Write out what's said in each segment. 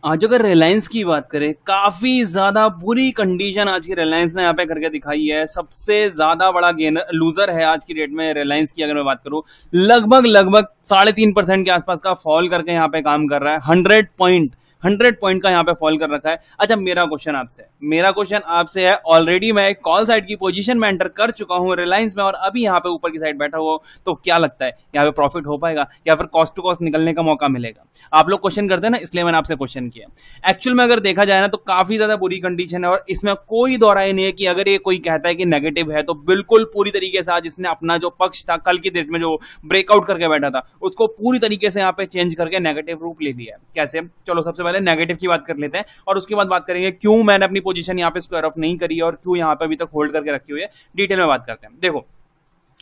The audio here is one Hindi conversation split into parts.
आज अगर रिलायंस की बात करें, काफी ज्यादा बुरी कंडीशन आज की रिलायंस ने यहाँ पे करके दिखाई है। सबसे ज्यादा बड़ा गेनर लूजर है आज की डेट में रिलायंस की अगर मैं बात करूं। लगभग लगभग 3.5% के आसपास का फॉल करके यहाँ पे काम कर रहा है। 100 पॉइंट का यहाँ पे फॉल कर रखा है। अच्छा, मेरा क्वेश्चन आपसे है, ऑलरेडी मैं एक कॉल साइड की पोजीशन में एंटर कर चुका हूं रिलायंस में और अभी यहाँ पे ऊपर की साइड बैठा हुआ, तो क्या लगता है यहाँ पे प्रॉफिट हो पाएगा या फिर कॉस्ट टू कॉस्ट निकलने का मौका मिलेगा? आप लोग क्वेश्चन करते हैं ना, इसलिए मैंने आपसे क्वेश्चन किया। एक्चुअल में अगर देखा जाए ना, तो काफी ज्यादा बुरी कंडीशन है और इसमें कोई दोहराई नहीं है कि अगर ये कोई कहता है कि नेगेटिव है तो बिल्कुल पूरी तरीके से आज इसने अपना जो पक्ष था कल की डेट में जो ब्रेकआउट करके बैठा था उसको पूरी तरीके से यहाँ पे चेंज करके नेगेटिव रूप ले लिया है। कैसे? चलो सबसे पहले नेगेटिव की बात कर लेते हैं और उसके बाद बात करेंगे क्यों मैंने अपनी पोजीशन यहाँ पे स्क्वायर ऑफ नहीं करी और क्यों यहाँ पे अभी तक होल्ड करके रखी हुई है। डिटेल में बात करते हैं। देखो,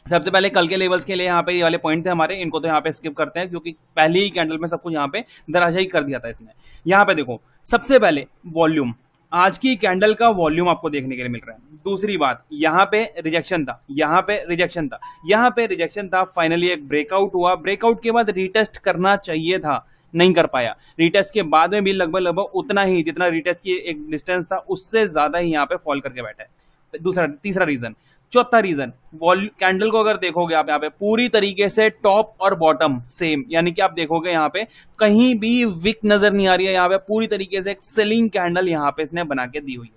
सबसे पहले कल के लेवल्स के लिए यहाँ पे ये वाले पॉइंट थे हमारे, इनको तो यहाँ पे स्किप करते हैं क्योंकि पहले ही कैंडल में सब कुछ यहाँ पे धराशायी कर दिया था इसने। यहाँ पे देखो, सबसे पहले वॉल्यूम, आज की कैंडल का वॉल्यूम आपको देखने के लिए मिल रहा है। दूसरी बात, यहाँ पे रिजेक्शन था, यहाँ पे रिजेक्शन था, यहाँ पे रिजेक्शन था। फाइनली एक ब्रेकआउट हुआ, ब्रेकआउट के बाद रीटेस्ट करना चाहिए था, नहीं कर पाया। रीटेस्ट के बाद में भी लगभग लगभग उतना ही जितना रीटेस्ट की एक डिस्टेंस था उससे ज्यादा ही यहाँ पे फॉल करके बैठा है। तीसरा रीजन। चौथा रीजन, कैंडल को अगर देखोगे आप यहाँ पे पूरी तरीके से टॉप और बॉटम सेम, यानी कि आप देखोगे यहाँ पे कहीं भी विक नजर नहीं आ रही है। यहाँ पे पूरी तरीके से एक सेलिंग कैंडल यहाँ पे इसने बना के दी हुई है।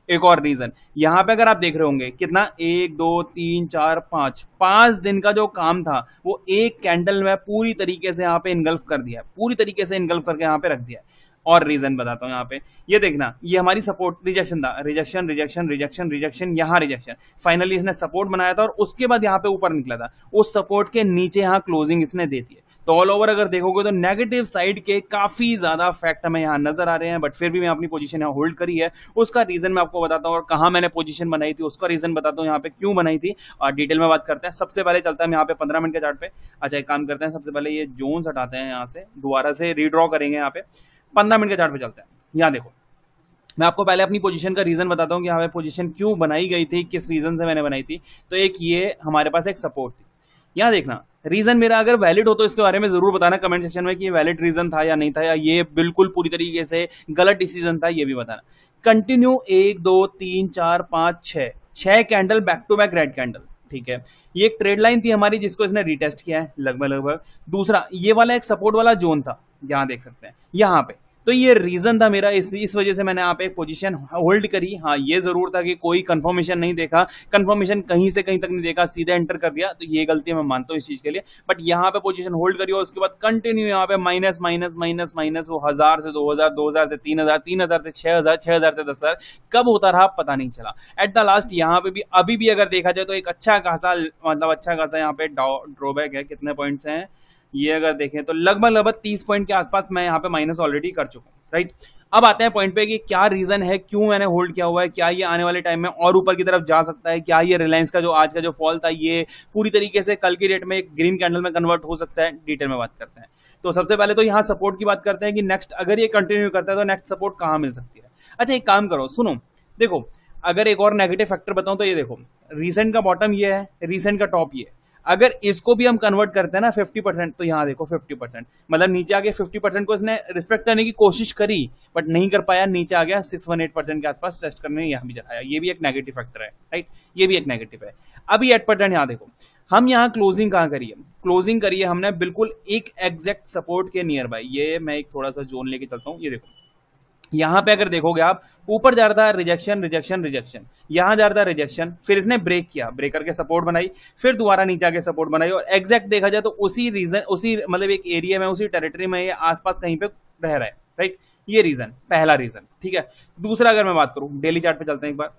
एक और रीजन, यहां पे अगर आप देख रहे होंगे कितना, 1 2 3 4 5 दिन का जो काम था वो एक कैंडल में पूरी तरीके से यहाँ पे इनगल्फ कर दिया, पूरी तरीके से इनगल्फ करके यहाँ पे रख दिया। और रीजन बताता हूं, यहाँ पे ये देखना, ये हमारी सपोर्ट रिजेक्शन था, रिजेक्शन रिजेक्शन रिजेक्शन रिजेक्शन, यहाँ रिजेक्शन। फाइनली इसने सपोर्ट बनाया था और उसके बाद यहाँ पे ऊपर निकला था, उस सपोर्ट के नीचे यहाँ क्लोजिंग इसने दे दी है। तो ऑल ओवर अगर देखोगे तो नेगेटिव साइड के काफी ज्यादा फैक्ट हमें यहाँ नजर आ रहे हैं, बट फिर भी मैं अपनी पोजीशन यहाँ होल्ड करी है। उसका रीजन मैं आपको बताता हूँ और कहाँ मैंने पोजीशन बनाई थी उसका रीजन बताता हूँ, यहाँ पे क्यों बनाई थी और डिटेल में बात करते हैं। सबसे पहले चलता है यहाँ पे 15 मिनट के चार्ट पे। अच्छा, एक काम करते हैं, सबसे पहले ये जोन्स हटाते हैं, यहाँ से दोबारा से रीड्रॉ करेंगे। यहाँ पे 15 मिनट के चार्ट पे चलते हैं। यहाँ देखो, मैं आपको पहले अपनी पोजीशन का रीजन बताता हूँ कि यहाँ पे पोजीशन क्यों बनाई गई थी, किस रीजन से मैंने बनाई थी। तो एक ये हमारे पास एक सपोर्ट थी, यहाँ देखना। रीजन मेरा अगर वैलिड हो तो इसके बारे में जरूर बताना कमेंट सेक्शन में कि ये वैलिड रीजन था या नहीं था, या ये बिल्कुल पूरी तरीके से गलत डिसीजन था, ये भी बताना। Continue 1 2 3 4 5 6 candle back to back red candle, ठीक है। ये एक ट्रेड लाइन थी हमारी जिसको इसने रिटेस्ट किया है लगभग लगभग। दूसरा, ये वाला एक सपोर्ट वाला जोन था, यहां देख सकते हैं यहाँ पे। तो ये रीजन था मेरा, इस वजह से मैंने यहाँ पे एक पोजीशन होल्ड करी। हाँ, ये जरूर था कि कोई कंफर्मेशन नहीं देखा, कंफर्मेशन कहीं से कहीं तक नहीं देखा, सीधे एंटर कर दिया, तो ये गलती मैं मानता हूँ इस चीज के लिए। बट यहाँ पे पोजीशन होल्ड करी और उसके बाद कंटिन्यू यहाँ पे माइनस माइनस माइनस माइनस, वो 1000 से 2000, 2000 से 3000, 3000 से 6000, 6000 से 10,000, कब होता रहा पता नहीं चला। एट द लास्ट यहाँ पे भी अभी भी अगर देखा जाए तो एक अच्छा खासा, मतलब अच्छा खासा यहाँ पे ड्रॉबैक है। कितने पॉइंट्स हैं ये अगर देखें तो लगभग लगभग 30 पॉइंट के आसपास मैं यहाँ पे माइनस ऑलरेडी कर चुका हूँ, राइट। अब आते हैं पॉइंट पे कि क्या रीजन है, क्यों मैंने होल्ड किया हुआ है, क्या ये आने वाले टाइम में और ऊपर की तरफ जा सकता है, क्या ये रिलायंस का जो आज का जो फॉल था ये पूरी तरीके से कल की डेट में एक ग्रीन कैंडल में कन्वर्ट हो सकता है। डिटेल में बात करते हैं। तो सबसे पहले तो यहाँ सपोर्ट की बात करते हैं कि नेक्स्ट अगर ये कंटिन्यू करता है तो नेक्स्ट सपोर्ट कहाँ मिल सकती है। अच्छा, एक काम करो, सुनो, देखो, अगर एक और नेगेटिव फैक्टर बताऊं तो ये देखो, रिसेंट का बॉटम ये है, रिसेंट का टॉप ये है। अगर इसको भी हम कन्वर्ट करते हैं ना 50%, तो यहां देखो 50%, मतलब नीचे आके 50% को इसने रिस्पेक्ट करने की कोशिश करी बट नहीं कर पाया, नीचे आ गया 618% के आसपास टेस्ट करने, यहां भी चलाया। ये भी एक नेगेटिव फैक्टर है, राइट, ये भी एक नेगेटिव है। अभी 8% यहां देखो, हम यहाँ क्लोजिंग कहां करिए, क्लोजिंग करिए हमने बिल्कुल एक एग्जैक्ट सपोर्ट के नियर बाय। ये मैं एक थोड़ा सा जोन लेके चलता हूँ, ये देखो यहां पे अगर देखोगे आप, ऊपर जा रहा था रिजेक्शन रिजेक्शन रिजेक्शन, यहां जा रहा था रिजेक्शन, फिर इसने ब्रेक किया, ब्रेक करके सपोर्ट बनाई, फिर दोबारा नीचे आके सपोर्ट बनाई, और एग्जैक्ट देखा जाए तो उसी रीजन, उसी मतलब एक एरिया में, उसी टेरिटरी में ये आसपास कहीं पे रह रहा है, राइट। ये रीजन, पहला रीजन, ठीक है। दूसरा अगर मैं बात करूं, डेली चार्ट पे चलते हैं एक बार।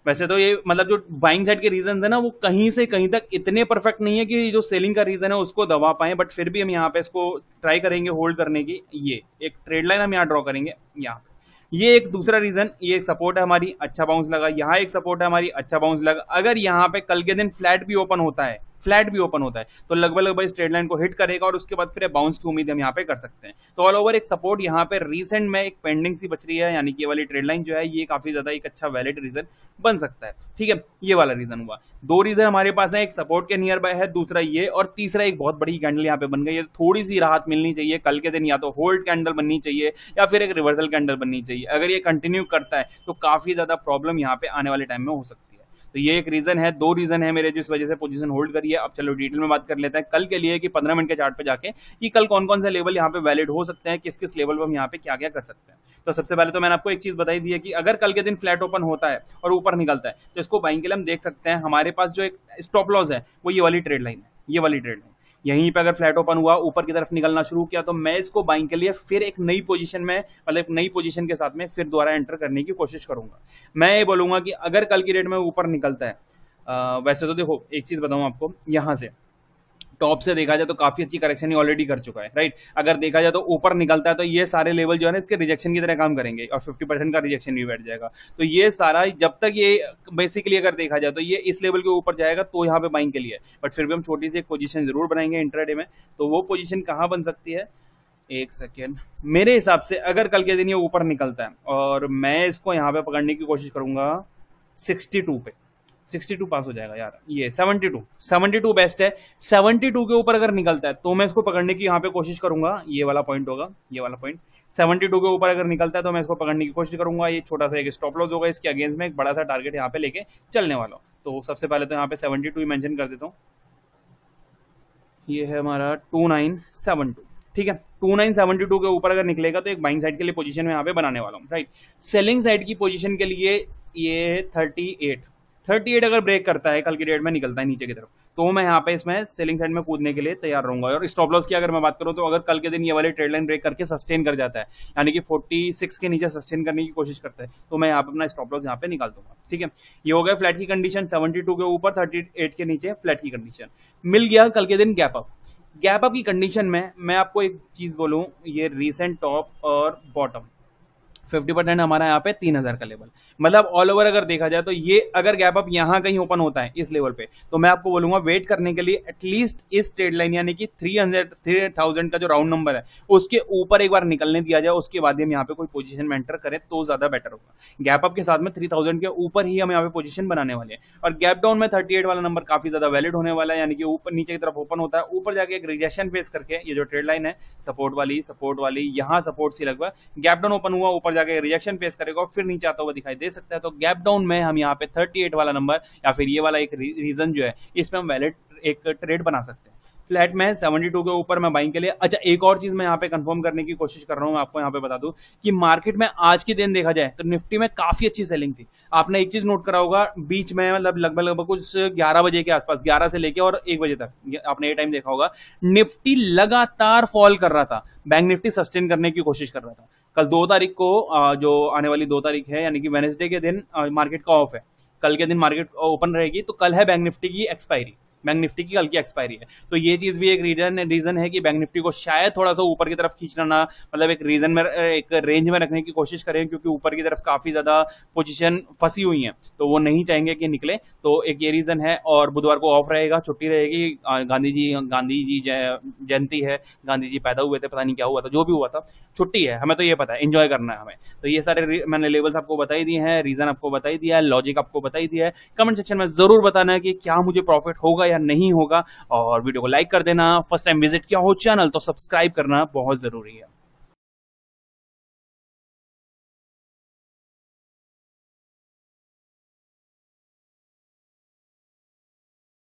वैसे तो ये मतलब जो बाइंग साइड के रीजन है ना, वो कहीं से कहीं तक इतने परफेक्ट नहीं है कि जो सेलिंग का रीजन है उसको दबा पाए, बट फिर भी हम यहाँ पे इसको ट्राई करेंगे होल्ड करने की। ये एक ट्रेड लाइन हम यहाँ ड्रॉ करेंगे, यहाँ ये एक दूसरा रीजन, ये एक सपोर्ट है हमारी, अच्छा बाउंस लगा, यहाँ एक सपोर्ट है हमारी, अच्छा बाउंस लगा। अगर यहाँ पे कल के दिन फ्लैट भी ओपन होता है, फ्लैट भी ओपन होता है तो लगभग लगभग इस ट्रेड लाइन को हिट करेगा और उसके बाद फिर बाउंस की उम्मीद हम यहाँ पे कर सकते हैं। तो ऑल ओवर एक सपोर्ट यहाँ पे रिसेंट में एक पेंडिंग सी बच रही है, यानी कि ये वाली ट्रेड लाइन जो है ये काफी ज्यादा एक अच्छा वैलिड रीजन बन सकता है। ठीक है, ये वाला रीजन हुआ। दो रीजन हमारे पास है, एक सपोर्ट के नियर बाय है, दूसरा ये, और तीसरा एक बहुत बड़ी कैंडल यहाँ पे बन गई है। थोड़ी सी राहत मिलनी चाहिए कल के दिन, या तो होल्ड कैंडल बननी चाहिए या फिर एक रिवर्सल कैंडल बननी चाहिए। अगर ये कंटिन्यू करता है तो काफी ज्यादा प्रॉब्लम यहाँ पे आने वाले टाइम में हो सकती है। तो ये एक रीजन है, दो रीजन है मेरे जिस वजह से पोजीशन होल्ड करी है। अब चलो डिटेल में बात कर लेते हैं कल के लिए कि 15 मिनट के चार्ट पे जाके कि कल कौन कौन से लेवल यहाँ पे वैलिड हो सकते हैं, किस किस लेवल पर हम यहाँ पे क्या क्या कर सकते हैं। तो सबसे पहले तो मैंने आपको एक चीज बताई दी है कि अगर कल के दिन फ्लैट ओपन होता है और ऊपर निकलता है तो इसको बाइंग के लिए हम देख सकते हैं। हमारे पास जो एक स्टॉप लॉस है वो ये वाली ट्रेड लाइन है, ये वाली ट्रेड लाइन। यहीं पे अगर फ्लैट ओपन हुआ ऊपर की तरफ निकलना शुरू किया तो मैं इसको बाइंग के लिए फिर एक नई पोजीशन में, मतलब नई पोजीशन के साथ में फिर दोबारा एंटर करने की कोशिश करूंगा। मैं ये बोलूंगा कि अगर कल की डेट में ऊपर निकलता है, वैसे तो देखो एक चीज बताऊं आपको, यहां से टॉप से देखा जाए तो काफी अच्छी करेक्शन ऑलरेडी कर चुका है, राइट। अगर देखा जाए तो ऊपर निकलता है तो ये सारे लेवल जो है ना इसके रिजेक्शन की तरह काम करेंगे और 50% का रिजेक्शन भी बैठ जाएगा। तो ये सारा जब तक ये बेसिकली अगर देखा जाए तो ये इस लेवल के ऊपर जाएगा तो यहाँ पे बाइंग के लिए, बट फिर भी हम छोटी सी एक पोजीशन जरूर बनाएंगे इंट्राडे में। तो वो पोजीशन कहाँ बन सकती है, एक सेकेंड, मेरे हिसाब से अगर कल के दिन ये ऊपर निकलता है और मैं इसको यहाँ पे पकड़ने की कोशिश करूंगा 62 पे, 62 पास हो जाएगा यार, ये 72 बेस्ट है। 72 के ऊपर अगर निकलता है तो मैं इसको पकड़ने की यहाँ पे कोशिश करूंगा, ये वाला पॉइंट होगा, ये वाला पॉइंट 72 के ऊपर अगर निकलता है तो मैं इसको पकड़ने की कोशिश करूंगा। ये छोटा सा एक स्टॉप लॉस होगा, इसके अगेंस्ट में एक बड़ा सा टारगेट यहाँ पे लेके चलने वाला हूँ। तो सबसे पहले तो यहाँ पे 72 ही मेंशन कर देता हूँ, ये है हमारा 2972। ठीक है, 2972 के ऊपर अगर निकलेगा तो एक बाइंग साइड के लिए पोजीशन में यहाँ पे बनाने वाला हूँ, राइट। सेलिंग साइड की पोजीशन के लिए ये 38 अगर ब्रेक करता है, कल की डेट में निकलता है नीचे की तरफ, तो मैं यहाँ पे इसमें सेलिंग साइड में कूदने के लिए तैयार रहूंगा। और स्टॉप लॉस की अगर मैं बात करूँ तो अगर कल के दिन ये वाली ट्रेड लाइन ब्रेक करके सस्टेन कर जाता है, यानी कि 46 के नीचे सस्टेन करने की कोशिश करता है, तो मैं यहाँ पे अपना स्टॉप लॉस यहाँ पे निकाल दूंगा। ठीक है, ये हो गया फ्लैट की कंडीशन। 72 के ऊपर 38 के नीचे फ्लैट की कंडीशन मिल गया। कल के दिन गैप अप की कंडीशन में मैं आपको एक चीज बोलूं, ये रीसेंट टॉप और बॉटम 50% हमारा यहाँ पे 3000 का लेवल, मतलब ऑल ओवर अगर देखा जाए तो ये अगर गैप अप यहाँ कहीं ओपन होता है इस लेवल पे तो मैं आपको बोलूंगा वेट करने के लिए एटलीस्ट इस ट्रेड लाइन यानी कि 3000 का जो राउंड नंबर है उसके ऊपर एक बार निकलने दिया जाए, उसके बाद हम यहाँ पे कोई पोजीशन में एंटर करें तो ज्यादा बेटर होगा। गैप अप के साथ में 3000 के ऊपर ही हम यहाँ पे पोजीशन बनाने वाले हैं। और गैप डाउन में 38 वाला नंबर काफी ज्यादा वैलिड होने वाला है, यानी कि ऊपर नीचे की तरफ ओपन होता है, ऊपर जाके एक रिजेक्शन फेस करके ये जो ट्रेड लाइन है सपोर्ट वाली यहाँ सपोर्ट सी लगभग गैप डाउन ओपन हुआ, ऊपर जाके रिजेक्शन फेस करेगा और फिर नीचे आता हुआ दिखाई दे सकता है। तो गैप डाउन में हम यहाँ पे 38 वाला नंबर या फिर ये वाला एक रीजन जो है इसमें हम वैलिड एक ट्रेड बना सकते हैं। फ्लैट में 72 के ऊपर मैं बाइंग के लिए। अच्छा, एक और चीज मैं यहाँ पे कंफर्म करने की कोशिश कर रहा हूँ, आपको यहाँ पे बता दूं कि मार्केट में आज के दिन देखा जाए तो निफ्टी में काफी अच्छी सेलिंग थी। आपने एक चीज नोट करा होगा, बीच में मतलब लगभग कुछ 11 बजे के आसपास, 11 से लेके और 1 बजे तक आपने ये टाइम देखा होगा, निफ्टी लगातार फॉल कर रहा था, बैंक निफ्टी सस्टेन करने की कोशिश कर रहा था। कल 2 तारीख को, जो आने वाली 2 तारीख है, यानी कि वेडनेसडे के दिन मार्केट का ऑफ है, कल के दिन मार्केट ओपन रहेगी, तो कल है बैंक निफ्टी की एक्सपायरी, बैंक निफ्टी की कल की एक्सपायरी है। तो ये चीज भी एक रीजन है कि बैंक निफ्टी को शायद थोड़ा सा ऊपर की तरफ खींचना ना, मतलब एक रीजन में एक रेंज में रखने की कोशिश करें, क्योंकि ऊपर की तरफ काफी ज्यादा पोजीशन फंसी हुई है तो वो नहीं चाहेंगे कि निकले। तो एक ये रीजन है। और बुधवार को ऑफ रहेगा, छुट्टी रहेगी, गांधी जी जयंती है, गांधी जी पैदा हुए थे, पता नहीं क्या हुआ था, जो भी हुआ था छुट्टी है, हमें तो ये पता है, एंजॉय करना है हमें। तो ये सारे मैंने लेवल्स आपको बताई दिए हैं, रीजन आपको बताई दिया है, लॉजिक आपको बताई दिया है। कमेंट सेक्शन में जरूर बताना है कि क्या मुझे प्रॉफिट होगा या नहीं होगा, और वीडियो को लाइक कर देना। फर्स्ट टाइम विजिट किया हो चैनल तो सब्सक्राइब करना बहुत जरूरी है।